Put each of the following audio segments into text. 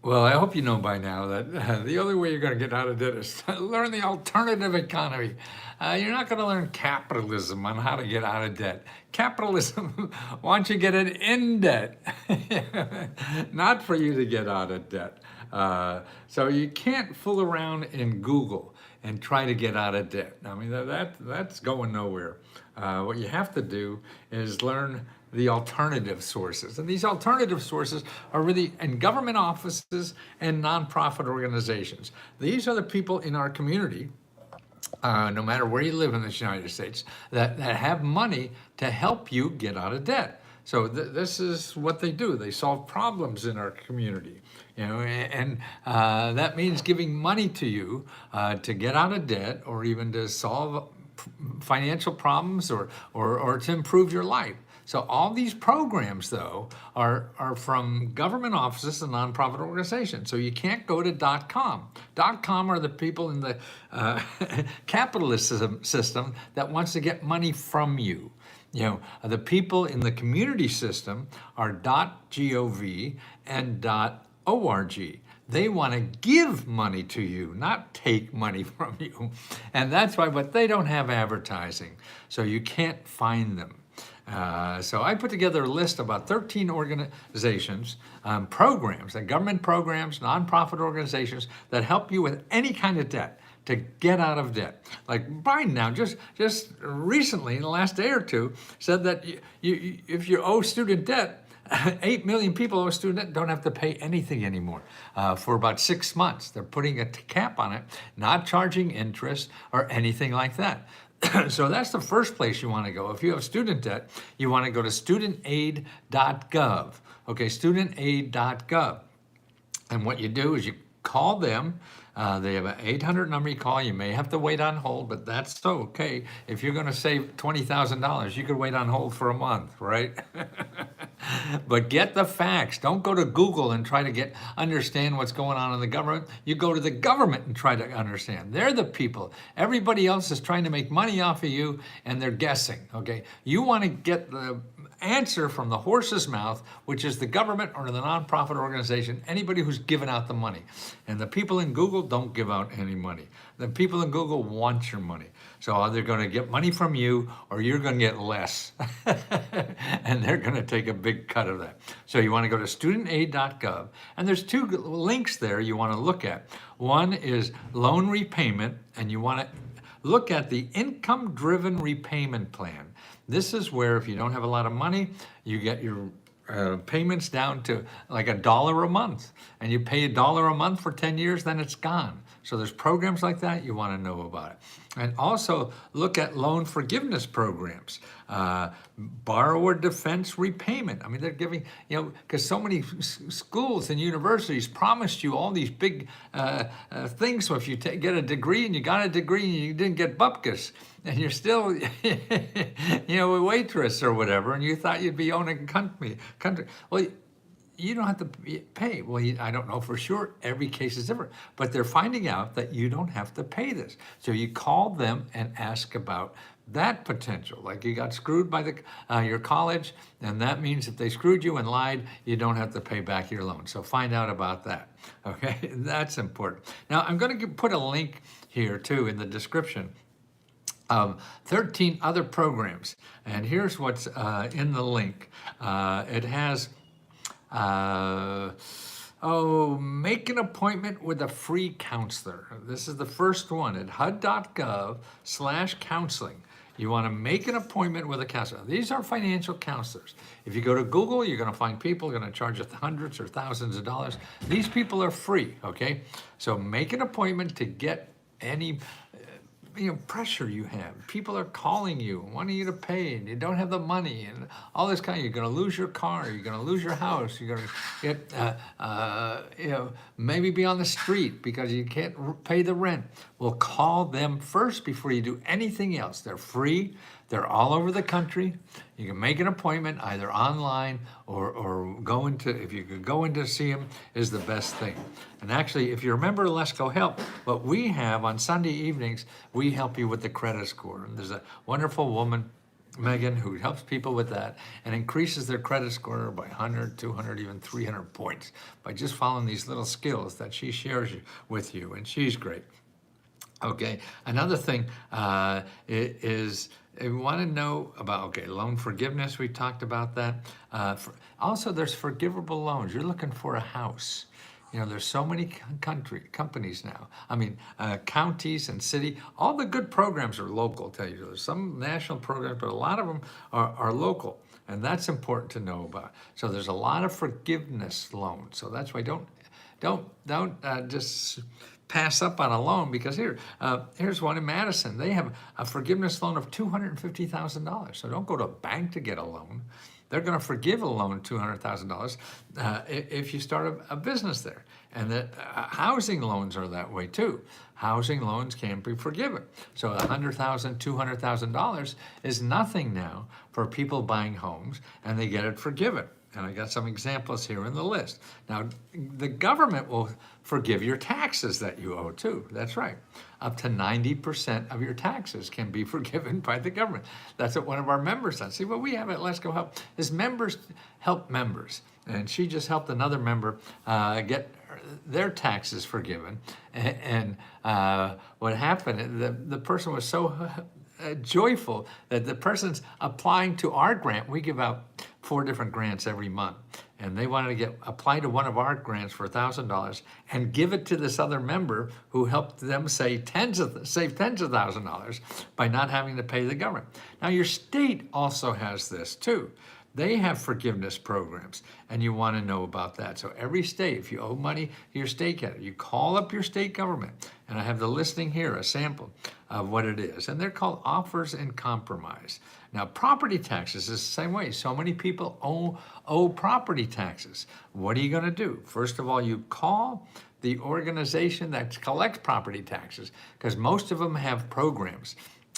Well, I hope you know by now that the only way you're going to get out of debt is to learn the alternative economy. You're not going to learn capitalism on how to get out of debt. Capitalism wants you to get it in debt, not for you to get out of debt. So you can't fool around in Google and try to get out of debt. I mean, that's going nowhere. What you have to do is learn the alternative sources. And these alternative sources are really in government offices and nonprofit organizations. These are the people in our community, no matter where you live in the United States, that have money to help you get out of debt. So this is what they do. They solve problems in our community, and that means giving money to you to get out of debt, or even to solve financial problems, or to improve your life. So all these programs, though, are from government offices and nonprofit organizations. So you can't go to .com. .com are the people in the capitalist system that wants to get money from you. The people in the community system are .gov and .org. They want to give money to you, not take money from you. And that's why, but they don't have advertising, so you can't find them. So I put together a list of about 13 organizations, programs, government programs, nonprofit organizations that help you with any kind of debt, to get out of debt. Like Biden now, just recently, in the last day or two, said that if you owe student debt, 8 million people owe student debt, don't have to pay anything anymore for about 6 months. They're putting a cap on it, not charging interest or anything like that. So that's the first place you want to go. If you have student debt, you want to go to studentaid.gov. Okay, studentaid.gov. And what you do is you call them. They have an 800 number you call. You may have to wait on hold, but that's okay. If you're going to save $20,000, you could wait on hold for a month, right? But get the facts. Don't go to Google and try to understand what's going on in the government. You go to the government and try to understand. They're the people. Everybody else is trying to make money off of you, and they're guessing, okay? You want to get the answer from the horse's mouth, which is the government or the nonprofit organization, anybody who's given out the money. And the people in Google don't give out any money. The people in Google want your money. So they're going to get money from you, or you're going to get less. And they're going to take a big cut of that. So you want to go to studentaid.gov, and there's 2 links there you want to look at. One is loan repayment, and you want to look at the income-driven repayment plan. This is where, if you don't have a lot of money, you get your payments down to like $1 a month, and you pay $1 a month for 10 years, then it's gone. So there's programs like that, you want to know about it. And also look at loan forgiveness programs, borrower defense repayment. I mean, they're giving, because so many schools and universities promised you all these big things. So if you get a degree, and you got a degree and you didn't get bupkis, and you're still, a waitress or whatever, and you thought you'd be owning a country. Well, you don't have to pay. Well, I don't know for sure. Every case is different. But they're finding out that you don't have to pay this. So you call them and ask about that potential. Like you got screwed by your college, and that means if they screwed you and lied, you don't have to pay back your loan. So find out about that. Okay, that's important. Now, I'm going to put a link here, too, in the description. 13 other programs. And here's what's in the link. It has... make an appointment with a free counselor. This is the first one at hud.gov/counseling. You want to make an appointment with a counselor. These are financial counselors. If you go to Google, you're going to find people going to charge you hundreds or thousands of dollars. These people are free, okay? So make an appointment to get any pressure you have. People are calling you, wanting you to pay, and you don't have the money, and all this kind of, you're going to lose your car, you're going to lose your house, you're going to get, maybe be on the street because you can't pay the rent. Well, call them first before you do anything else. They're free. They're all over the country. You can make an appointment either online or go into, if you could go in to see them, is the best thing. And actually, if you're a member of Let's Go Help, what we have on Sunday evenings, we help you with the credit score. And there's a wonderful woman Megan, who helps people with that and increases their credit score by 100, 200, even 300 points by just following these little skills that she shares with you, and she's great. Okay, another thing is we want to know about, okay, loan forgiveness, we talked about that. Also, there's forgivable loans. You're looking for a house. You know, there's so many companies now. I mean, counties and city, all the good programs are local, tell you. There's some national programs, but a lot of them are local. And that's important to know about. So there's a lot of forgiveness loans. So that's why don't just pass up on a loan, because here's one in Madison. They have a forgiveness loan of $250,000. So don't go to a bank to get a loan. They're going to forgive a loan $200,000 if you start a business there. And the housing loans are that way too. Housing loans can be forgiven. So $100,000, $200,000 is nothing now for people buying homes, and they get it forgiven. And I got some examples here in the list. Now, the government will forgive your taxes that you owe too. That's right. Up to 90% of your taxes can be forgiven by the government. That's what one of our members does. See, what we have at Let's Go Help is members help members. And she just helped another member get their taxes forgiven. And what happened, the person was so joyful that the person's applying to our grant. We give out 4 different grants every month, and they wanted to apply to one of our grants for $1,000 and give it to this other member who helped them save tens of thousands of dollars by not having to pay the government. Now, your state also has this too. They have forgiveness programs, and you want to know about that. So every state, if you owe money to your state, you call up your state government, and I have the listing here, a sample of what it is, and they're called offers in compromise. Now, property taxes is the same way. So many people owe property taxes. What are you going to do? First of all, you call the organization that collects property taxes, because most of them have programs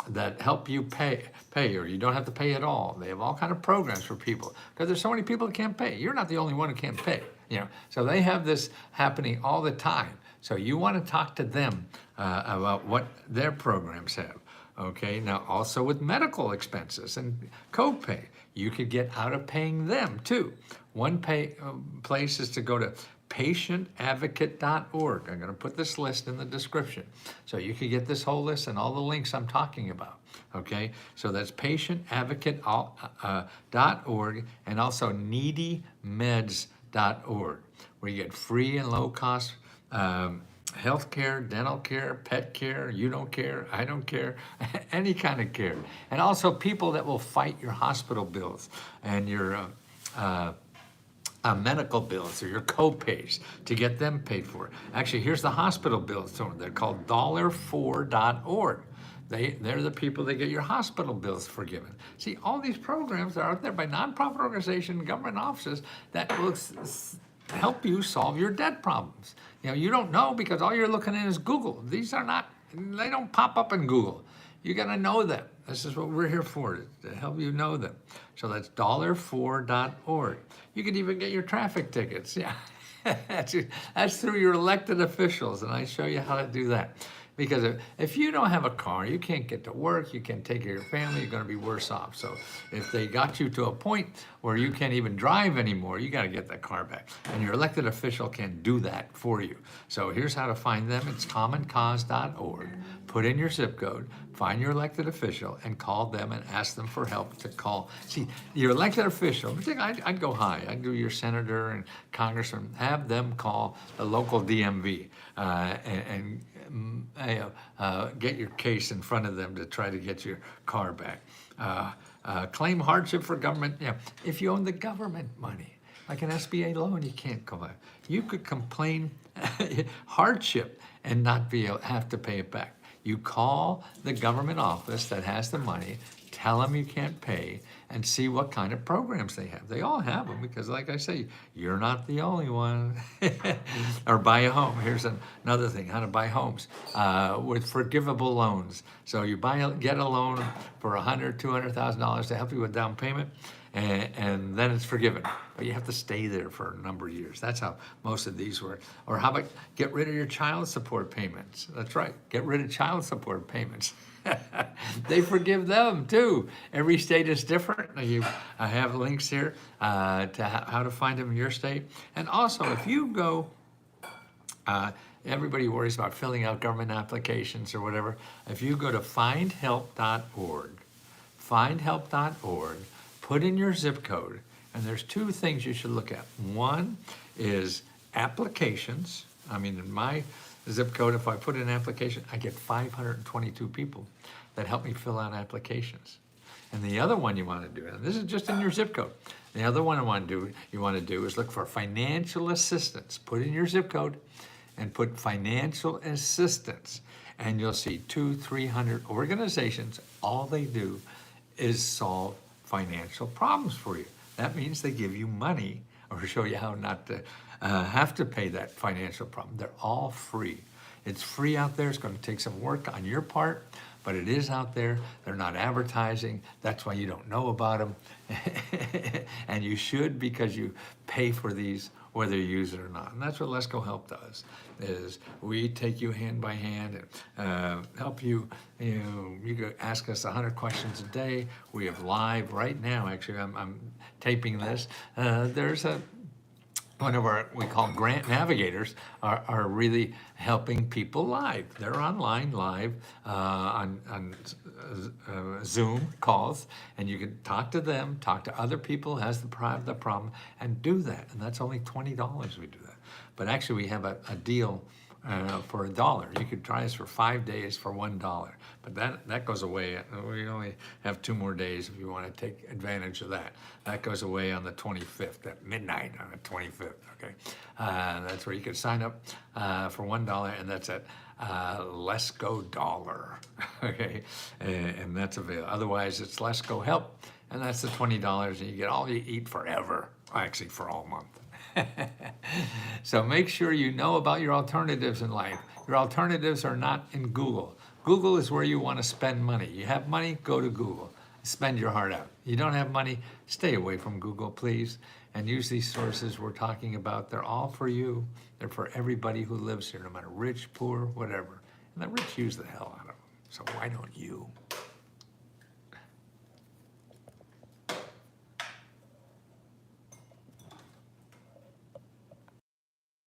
that help you pay, or you don't have to pay at all. They have all kind of programs for people, because there's so many people that can't pay. You're not the only one who can't pay, you know. So they have this happening all the time. So you want to talk to them about what their programs have. Okay, now also with medical expenses and copay, you could get out of paying them too. One place is to go to patientadvocate.org. I'm going to put this list in the description. So you can get this whole list and all the links I'm talking about. Okay, so that's patientadvocate.org, and also needymeds.org, where you get free and low cost health care, dental care, pet care, you don't care, I don't care, any kind of care. And also people that will fight your hospital bills and your medical bills or your co-pays to get them paid for. Actually, here's the hospital bills. They're called $4.org. They're the people that get your hospital bills forgiven. See, all these programs are out there by nonprofit organizations and government offices that will help you solve your debt problems. You know, you don't know because all you're looking at is Google. These are not, they don't pop up in Google. You got to know them. This is what we're here for, to help you know them. So that's $4.org. You could even get your traffic tickets. Yeah, that's through your elected officials, and I show you how to do that. Because if you don't have a car, you can't get to work, you can't take care of your family, you're going to be worse off. So if they got you to a point where you can't even drive anymore, you got to get that car back. And your elected official can do that for you. So here's how to find them. It's commoncause.org. Put in your zip code, find your elected official, and call them and ask them for help to call. See, your elected official, I'd go high. I'd do your senator and congressman, have them call the local DMV and get your case in front of them to try to get your car back. Claim hardship for government. Yeah, if you own the government money, like an SBA loan, you can't go back. You could complain hardship and not have to pay it back. You call the government office that has the money, tell them you can't pay, and see what kind of programs they have. They all have them because, like I say, you're not the only one. Or buy a home. Here's another thing, how to buy homes with forgivable loans. So you get a loan for $100,000, $200,000 to help you with down payment, and then it's forgiven. But you have to stay there for a number of years. That's how most of these work. Or how about get rid of your child support payments? That's right, get rid of child support payments. They forgive them too. Every state is different. I have links here to how to find them in your state. And also, if you go, everybody worries about filling out government applications or whatever. If you go to findhelp.org, put in your zip code, and there's two things you should look at. One is applications. I mean, in my zip code, if I put in an application, I get 522 people that help me fill out applications. And the other one you want to do, and this is just in your zip code. The other one you want to do is look for financial assistance. Put in your zip code and put financial assistance, and you'll see 200-300 organizations. All they do is solve financial problems for you. That means they give you money or show you how not to have to pay that financial problem. They're all free. It's free out there. It's going to take some work on your part, but it is out there. They're not advertising. That's why you don't know about them. And you should, because you pay for these whether you use it or not. And that's what Let's Go Help does, is we take you hand by hand and help you. You can ask us 100 questions a day. We have live right now, actually, I'm taping this. There's one of our, we call grant navigators, are really helping people live. They're online live on Zoom calls, and you can talk to them, talk to other people who has the problem, and do that. And that's only $20 we do that. But actually we have a deal for $1. You could try us for 5 days for $1. But that goes away. We only have 2 more days if you want to take advantage of that. That goes away on the 25th, at midnight on the 25th, okay? That's where you can sign up for $1, and that's at Let's Go Dollar, okay? And that's available. Otherwise, it's Let's Go Help, and that's the $20, and you get all you eat forever, actually for all month. So make sure you know about your alternatives in life. Your alternatives are not in Google. Google is where you want to spend money. You have money, go to Google. Spend your heart out. You don't have money, stay away from Google, please. And use these sources we're talking about. They're all for you. They're for everybody who lives here, no matter rich, poor, whatever. And the rich use the hell out of them. So why don't you?